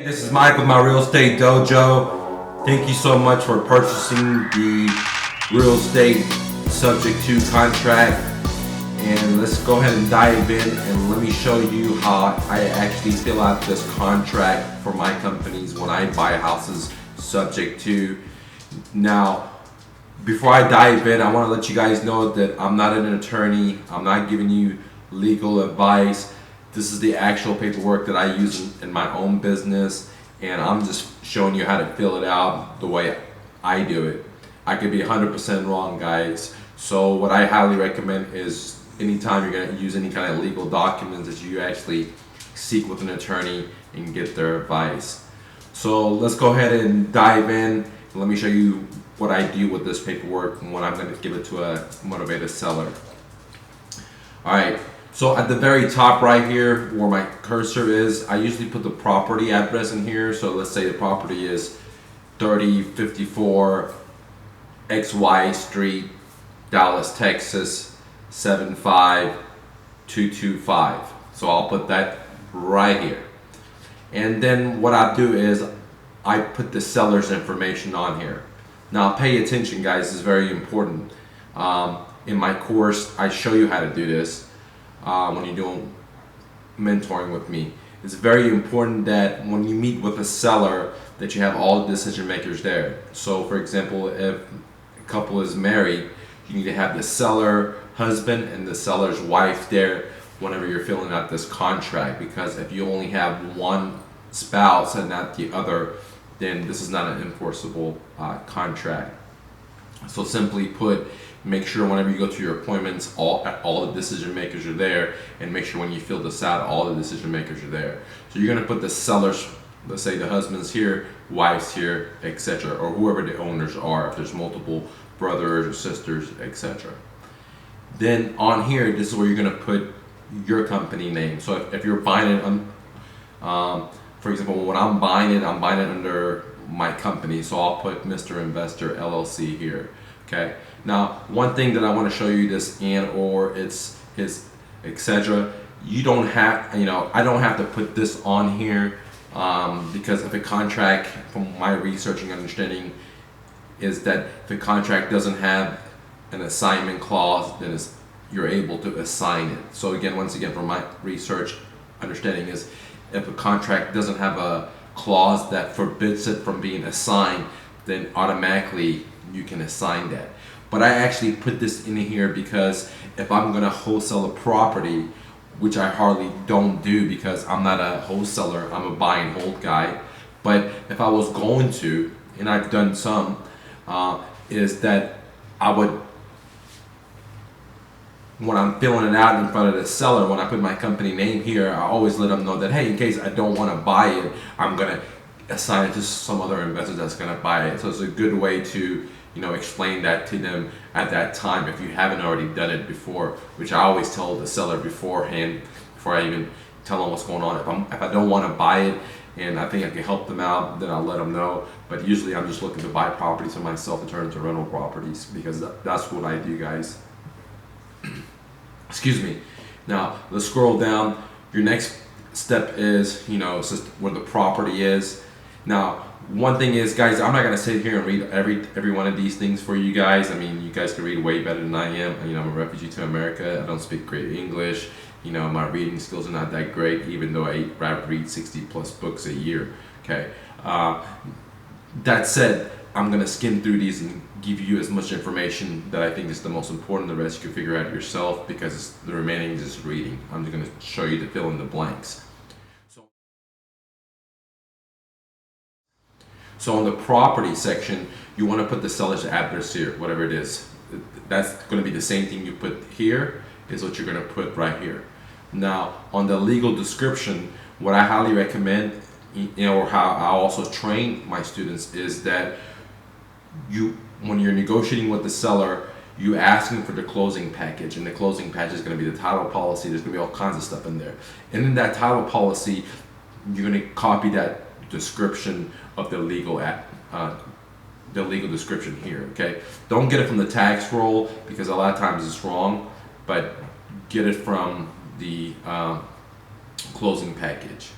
This is Mike with my real estate dojo. Thank you so much for purchasing the real estate subject to contract. And let's go ahead and dive in and let me show you how I actually fill out this contract for my companies when I buy houses subject to. Now, before I dive in, I want to let you guys know that I'm not an attorney. I'm not giving you legal advice. This is the actual paperwork that I use in my own business, and I'm just showing you how to fill it out the way I do it. I could be 100% wrong, guys. So what I highly recommend is anytime you're going to use any kind of legal documents that you actually seek with an attorney and get their advice. So let's go ahead and dive in. Let me show you what I do with this paperwork and when I'm going to give it to a motivated seller. Alright, so at the very top right here where my cursor is, I usually put the property address in here. So let's say the property is 3054 XY Street, Dallas, Texas 75225. So I'll put that right here. And then what I do is I put the seller's information on here. Now pay attention, guys, this is very important. In my course, I show you how to do this when you're doing mentoring with me. It's very important that when you meet with a seller that you have all the decision makers there. So for example, if a couple is married, you need to have the seller husband and the seller's wife there whenever you're filling out this contract, because if you only have one spouse and not the other, then this is not an enforceable contract. So simply put, make sure whenever you go to your appointments, all the decision makers are there, and make sure when you fill this out, all the decision makers are there. So you're going to put the sellers, let's say the husband's here, wife's here, etc., or whoever the owners are, if there's multiple brothers or sisters, etc. Then on here, this is where you're going to put your company name. So if you're buying it for example, when I'm buying it under my company, so I'll put Mr. Investor LLC here. Okay. Now, one thing that I want to show you, this and or it's his etc. You don't have, I don't have to put this on here because if a contract, from my research and understanding, is that if the contract doesn't have an assignment clause, then you're able to assign it. So again, once again, from my research understanding is, if a contract doesn't have a clause that forbids it from being assigned, then automatically you can assign that. But I actually put this in here because if I'm going to wholesale a property, which I hardly don't do because I'm not a wholesaler, I'm a buy and hold guy. But if I was going to, and I've done some, is that I would, when I'm filling it out in front of the seller, when I put my company name here, I always let them know that, hey, in case I don't want to buy it, I'm going to assign it to some other investor that's going to buy it. So it's a good way to, explain that to them at that time if you haven't already done it before, which I always tell the seller beforehand, before I even tell them what's going on. If I don't want to buy it and I think I can help them out, then I'll let them know. But usually I'm just looking to buy properties for myself and turn into rental properties, because that's what I do, guys. Excuse me. Now let's scroll down. Your next step is, it's just where the property is. Now, one thing is, guys, I'm not gonna sit here and read every one of these things for you guys. I mean, you guys can read way better than I am. I'm a refugee to America. I don't speak great English. My reading skills are not that great, even though I read 60 plus books a year. Okay. That said, I'm gonna skim through these and give you as much information that I think is the most important. The rest you can figure out yourself, because the remaining is just reading. I'm just gonna show you to fill in the blanks. So on the property section, you want to put the seller's address here, whatever it is. That's going to be the same thing you put here is what you're going to put right here. Now, on the legal description, what I highly recommend, or how I also train my students, is that when you're negotiating with the seller, you ask them for the closing package, and the closing package is going to be the title policy. There's going to be all kinds of stuff in there. And in that title policy, you're going to copy that description of the legal description here. Okay, don't get it from the tax roll, because a lot of times it's wrong, but get it from the closing package.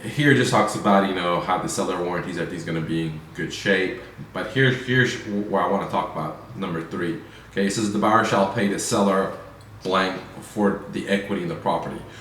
here it just talks about, you know, how the seller warranties that he's going to be in good shape. But here's where I want to talk about number 3. Okay, it says the buyer shall pay the seller blank for the equity in the property.